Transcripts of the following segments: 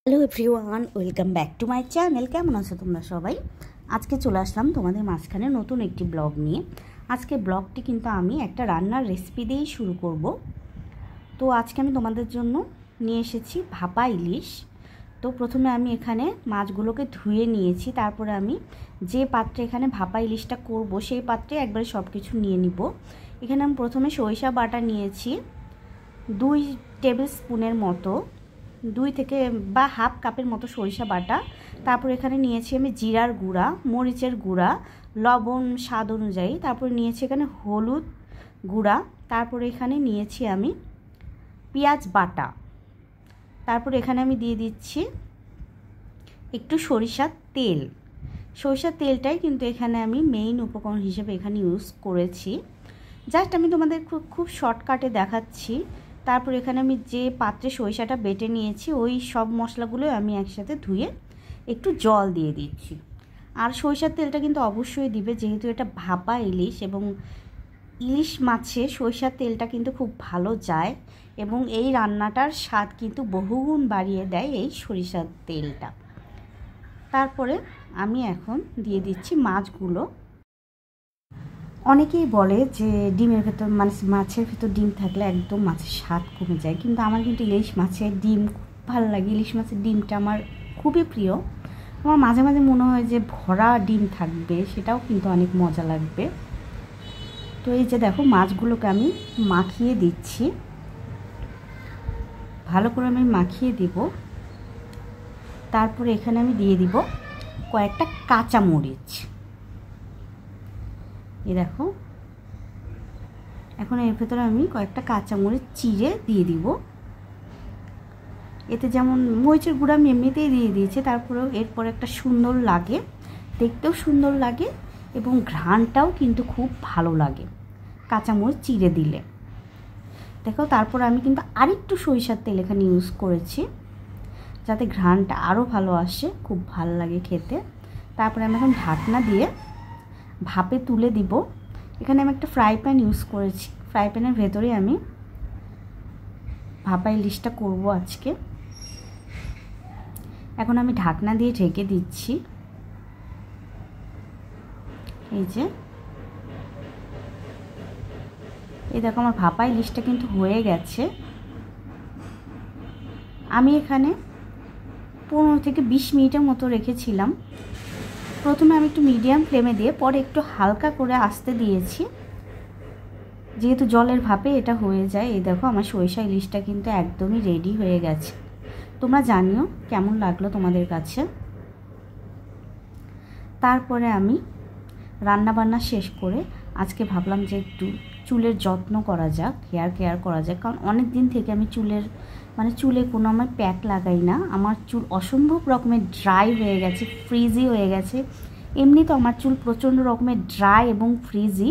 Hello everyone, welcome back to my channel. কেমন আছো তোমরা সবাই? আজকে চলে আসলাম তোমাদের মাঝখানে নতুন একটি ব্লগ নিয়ে। আজকে ব্লগটি কিন্তু আমি একটা রান্নার রেসিপি দিয়েই শুরু করব। তো আজকে আমি তোমাদের জন্য নিয়ে এসেছি ভাপা ইলিশ। তো প্রথমে আমি এখানে মাছগুলোকে ধুয়ে নিয়েছি, তারপরে আমি যে পাত্রে এখানে ভাপা ইলিশটা করব সেই পাত্রে একবারে সব কিছু নিয়ে নিব। এখানে আমি প্রথমে সরিষা বাটা নিয়েছি 2 টেবিল স্পুনের মতো, 2 থেকে বা হাফ কাপের মতো সরিষা বাটা। তারপর এখানে নিয়েছি আমি জিরার গুঁড়া, মরিচের গুঁড়া, লবণ স্বাদ অনুযায়ী। তারপর নিয়েছি এখানে হলুদ গুঁড়া। তারপর এখানে নিয়েছি আমি পেঁয়াজ বাটা। তারপর এখানে আমি দিয়ে দিচ্ছি একটু সরিষার তেল। সরিষার তেলটাই কিন্তু এখানে আমি মেইন উপকরণ হিসেবে এখানে ইউজ করেছি। জাস্ট আমি তোমাদের খুব শর্টকাটে দেখাচ্ছি। তারপর এখানে আমি যে পাত্রে সরিষাটা বেটে নিয়েছি ওই সব মশলাগুলো আমি একসাথে ধুয়ে একটু জল দিয়ে দিচ্ছি। আর সরিষার তেলটা কিন্তু অবশ্যই দিবে, যেহেতু এটা ভাপা ইলিশ এবং ইলিশ মাছে সরিষার তেলটা কিন্তু খুব ভালো যায় এবং এই রান্নাটার স্বাদ কিন্তু বহুগুণ বাড়িয়ে দেয় এই সরিষার তেলটা। তারপরে আমি এখন দিয়ে দিচ্ছি মাছগুলো। অনেকেই বলে যে ডিমের ভেতর মাছের ভেতর ডিম থাকলে একদম মাছের স্বাদ কমে যায়, কিন্তু আমার কিন্তু ইলিশ মাছের ডিম খুব ভালো লাগে। ইলিশ মাছের ডিমটা আমার খুবই প্রিয়। আমার মাঝে মাঝে মনে হয় যে ভরা ডিম থাকবে, সেটাও কিন্তু অনেক মজা লাগবে। তো এই যে দেখো মাছগুলোকে আমি মাখিয়ে দিচ্ছি, ভালো করে আমি মাখিয়ে দিব। তারপরে এখানে আমি দিয়ে দিব কয়েকটা কাঁচা মরিচ। এই দেখো, এখন এর ভেতরে আমি কয়েকটা কাঁচামরিচ চিড়ে দিয়ে দিব। এতে যেমন মরিচের গুঁড়া আমি এমনিতেই দিয়ে দিয়েছি, তারপরেও এরপর একটা সুন্দর লাগে, দেখতেও সুন্দর লাগে এবং ঘ্রাণটাও কিন্তু খুব ভালো লাগে কাঁচামরিচ চিড়ে দিলে। দেখো, তারপর আমি কিন্তু আরেকটু সরিষার তেল এখানে ইউজ করেছি যাতে ঘ্রাণটা আরও ভালো আসে, খুব ভালো লাগে খেতে। তারপরে আমি এখন ঢাকনা দিয়ে ভাপে তুলে দিব। এখানে আমি একটা ফ্রাই প্যান ইউজ করেছি, ফ্রাই প্যানের ভেতরে আমি ভাপা ইলিশটা করব আজকে। এখন আমি ঢাকনা দিয়ে ঢেকে দিচ্ছি। এই যে এই দেখো, আমার ভাপা ইলিশটা কিন্তু হয়ে গেছে। আমি এখানে 15 থেকে 20 মিনিটের মতো রেখেছিলাম। প্রথমে আমি একটু মিডিয়াম ফ্লেমে দিয়ে পরে একটু হালকা করে আস্তে দিয়েছি, যেহেতু জলের ভাপে এটা হয়ে যায়। এই দেখো, আমার সরিষা ইলিশটা কিন্তু একদমই রেডি হয়ে গেছে। তোমরা জানিও কেমন লাগলো তোমাদের কাছে। তারপরে আমি রান্না বান্না শেষ করে আজকে ভাবলাম যে একটু চুলের যত্ন করা যাক, হেয়ার কেয়ার করা যাক। কারণ অনেক দিন থেকে আমি চুলে কোনো আমার প্যাক লাগাই না। আমার চুল অসম্ভব রকমের ড্রাই হয়ে গেছে, ফ্রিজি হয়ে গেছে। এমনি তো আমার চুল প্রচণ্ড রকমের ড্রাই এবং ফ্রিজি।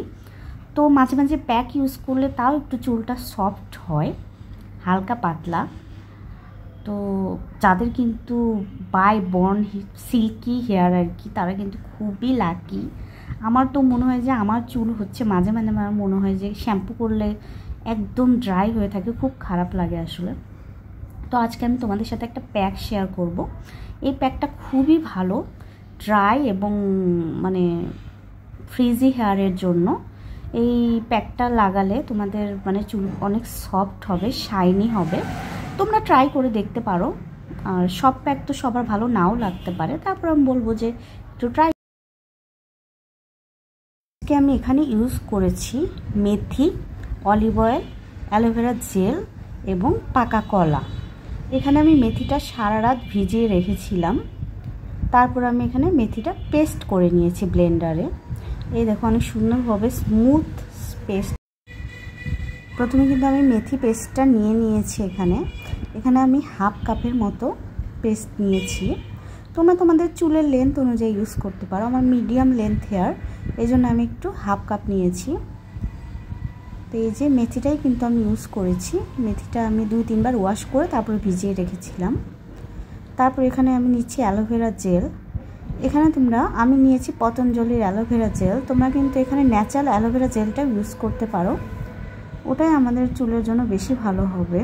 তো মাঝে মাঝে প্যাক ইউজ করলে তাও একটু চুলটা সফট হয়, হালকা পাতলা। তো যাদের কিন্তু বাই বর্ন সিল্কি হেয়ার আর কি, তারা কিন্তু খুবই লাকি। আমার তো মনে হয় যে আমার চুল হচ্ছে মাঝে মাঝে আমার মনে হয় যে শ্যাম্পু করলে একদম ড্রাই হয়ে থাকে, খুব খারাপ লাগে আসলে। তো আজকে আমি তোমাদের সাথে একটা প্যাক শেয়ার করব। এই প্যাকটা খুবই ভালো ড্রাই এবং ফ্রিজি হেয়ারের জন্য। এই প্যাকটা লাগালে তোমাদের চুল অনেক সফট হবে, শাইনি হবে। তোমরা ট্রাই করে দেখতে পারো। আর সব প্যাক তো সবার ভালো নাও লাগতে পারে, তারপর আমি বলবো যে একটু ট্রাই। আজকে আমি এখানে ইউজ করেছি মেথি, অলিভ অয়েল, অ্যালোভেরা জেল এবং পাকা কলা। এখানে আমি মেথিটা সারা রাত ভিজিয়ে রেখেছিলাম। তারপর আমি এখানে মেথিটা পেস্ট করে নিয়েছি ব্লেন্ডারে। এই দেখো, অনেক সুন্দরভাবে স্মুথ পেস্ট। প্রথমে কিন্তু আমি মেথি পেস্টটা নিয়ে নিয়েছি। এখানে আমি হাফ কাপের মতো পেস্ট নিয়েছি। তোমরা তোমাদের চুলের লেন্থ অনুযায়ী ইউজ করতে পারো। আমার মিডিয়াম লেন্থ হেয়ার, এই জন্য আমি একটু হাফ কাপ নিয়েছি। তো এই যে মেথিটাই কিন্তু আমি ইউজ করেছি। মেথিটা আমি 2-3 বার ওয়াশ করে তারপরে ভিজিয়ে রেখেছিলাম। তারপর এখানে আমি নিচ্ছি অ্যালোভেরা জেল। আমি নিয়েছি পতঞ্জলির অ্যালোভেরা জেল। তোমরা কিন্তু এখানে ন্যাচারাল অ্যালোভেরা জেলটা ইউজ করতে পারো, ওটাই আমাদের চুলের জন্য বেশি ভালো হবে।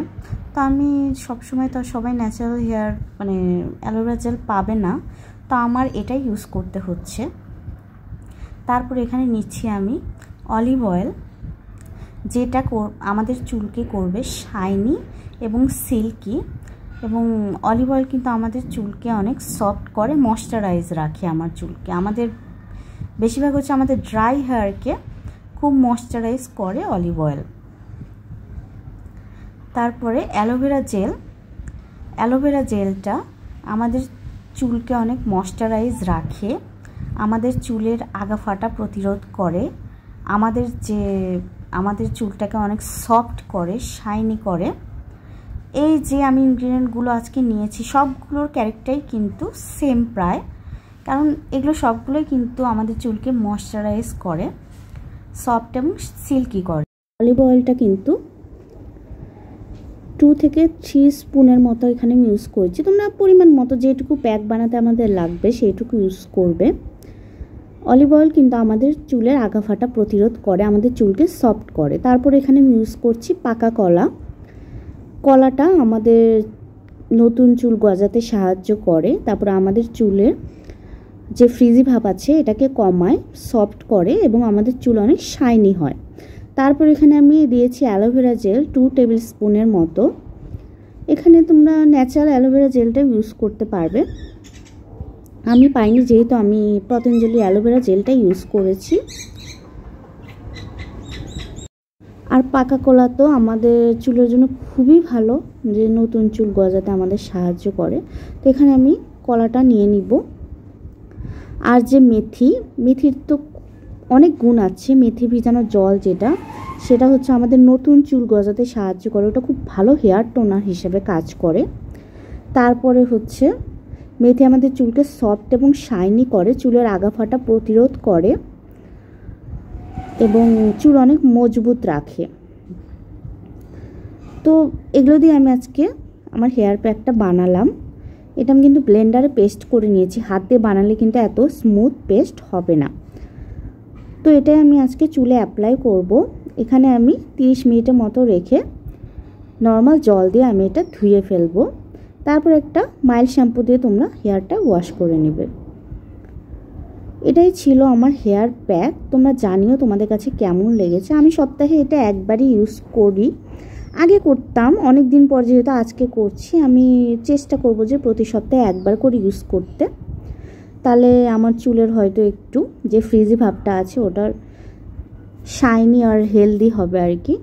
তো আমি সবসময় তো সবাই ন্যাচারাল হেয়ার মানে অ্যালোভেরা জেল পাবে না, তো আমার এটাই ইউজ করতে হচ্ছে। তারপর এখানে নিচ্ছি আমি অলিভ অয়েল, যেটা আমাদের চুলকে করবে শাইনি এবং সিল্কি। এবং অলিভ অয়েল কিন্তু আমাদের চুলকে অনেক সফট করে, ময়শ্চারাইজ রাখে আমার চুলকে। আমাদের বেশিরভাগ হচ্ছে আমাদের ড্রাই হেয়ারকে খুব ময়শ্চারাইজ করে অলিভ অয়েল। তারপরে অ্যালোভেরা জেল। অ্যালোভেরা জেলটা আমাদের চুলকে অনেক ময়শ্চারাইজ রাখে, আমাদের চুলের আগা ফাটা প্রতিরোধ করে, আমাদের চুলটাকে অনেক সফট করে, শাইনি করে। এই যে আমি ইনগ্রিডিয়েন্টগুলো আজকে নিয়েছি সবগুলোর ক্যারেক্টারই কিন্তু সেম প্রায়, কারণ এগুলো সবগুলোই কিন্তু আমাদের চুলকে ময়শ্চারাইজ করে, সফট এবং সিল্কি করে। অলিভ অয়েলটা কিন্তু 2 থেকে 3 স্পুনের মতো এখানে আমি ইউজ করছি। তোমরা পরিমাণ মতো যেটুকু প্যাক বানাতে আমাদের লাগবে সেইটুকু ইউজ করবে। অলিভ অয়েল কিন্তু আমাদের চুলের আগা ফাটা প্রতিরোধ করে, আমাদের চুলকে সফট করে। তারপর এখানে আমি ইউজ করছি পাকা কলা। কলাটা আমাদের নতুন চুল গজাতে সাহায্য করে, তারপরে আমাদের চুলের যে ফ্রিজি ভাব আছে এটাকে কমায়, সফট করে এবং আমাদের চুল অনেক শাইনি হয়। তারপর এখানে আমি দিয়েছি অ্যালোভেরা জেল 2 টেবিল স্পুনের মতো। এখানে তোমরা ন্যাচারাল অ্যালোভেরা জেলটা ইউজ করতে পারবে, আমি পাইনি যেহেতু আমি পতঞ্জলি অ্যালোভেরা জেলটা ইউজ করেছি। আর পাকা কলা তো আমাদের চুলের জন্য খুবই ভালো, যে নতুন চুল গজাতে আমাদের সাহায্য করে। তো এখানে আমি কলাটা নিয়ে নিব। আর যে মেথির তো অনেক গুণ আছে। মেথি ভিজানো জল সেটা হচ্ছে আমাদের নতুন চুল গজাতে সাহায্য করে, ওটা খুব ভালো হেয়ার টোনার হিসেবে কাজ করে। তারপরে হচ্ছে মেথি আমাদের চুলকে সফট এবং শাইনি করে, চুলের আগা ফাটা প্রতিরোধ করে এবং চুল অনেক মজবুত রাখে। তো এগুলো দিয়ে আমি আজকে আমার হেয়ার প্যাকটা বানালাম। এটা আমি কিন্তু ব্লেন্ডারে পেস্ট করে নিয়েছি, হাত দিয়ে বানালে কিন্তু এত স্মুথ পেস্ট হবে না। তো এটাই আমি আজকে চুলে অ্যাপ্লাই করব। এখানে আমি 30 মিনিটের মতো রেখে নর্মাল জল দিয়ে আমি এটা ধুয়ে ফেলবো। তারপর একটা মাইল্ড শ্যাম্পু দিয়ে তোমরা হেয়ারটা ওয়াশ করে নেবে। এটাই ছিল আমার হেয়ার প্যাক। তোমরা জানিও তোমাদের কাছে কেমন লেগেছে। আমি সপ্তাহে এটা একবারই ইউজ করি, আগে করতাম, অনেক দিন পর যেহেতু আজকে করছি, আমি চেষ্টা করব যে প্রতি সপ্তাহে একবার করে ইউজ করতে। তাহলে আমার চুলের হয়তো একটু যে ফ্রিজি ভাবটা আছে ওটার শাইনি আর হেলদি হবে আর কি।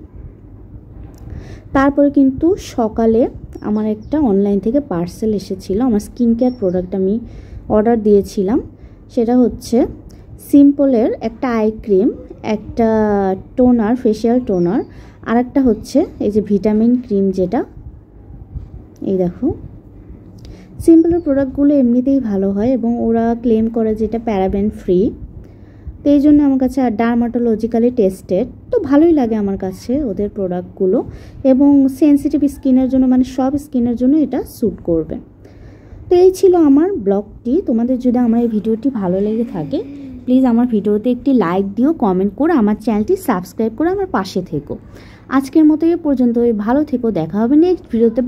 তারপরে কিন্তু সকালে আমার একটা অনলাইন থেকে পার্সেল এসেছিল, আমার স্কিন কেয়ার প্রোডাক্ট আমি অর্ডার দিয়েছিলাম। সেটা হচ্ছে সিম্পলের একটা আই ক্রিম, একটা টোনার, ফেশিয়াল টোনার, আর একটা হচ্ছে এই যে ভিটামিন ক্রিম, যেটা এই দেখো। সিম্পলের প্রোডাক্টগুলো এমনিতেই ভালো হয় এবং ওরা ক্লেম করে যেটা প্যারাবেন ফ্রি। তো এই জন্য আমার কাছে ডার্মাটোলজিক্যালি টেস্টেড, তো ভালোই লাগে আমার কাছে ওদের প্রোডাক্টগুলো। এবং সেন্সিটিভ স্কিনের জন্য, মানে সব স্কিনের জন্য এটা স্যুট করবে। তো এই ছিল আমার ব্লগটি। তোমাদের যদি আমার এই ভিডিওটি ভালো লেগে থাকে প্লিজ আমার ভিডিওতে একটি লাইক দিও, কমেন্ট করে আমার চ্যানেলটি সাবস্ক্রাইব করে আমার পাশে থেকো। আজকের মতো এ পর্যন্ত, ভালো থেকো, দেখা হবে নেক্সট ভিডিওতে।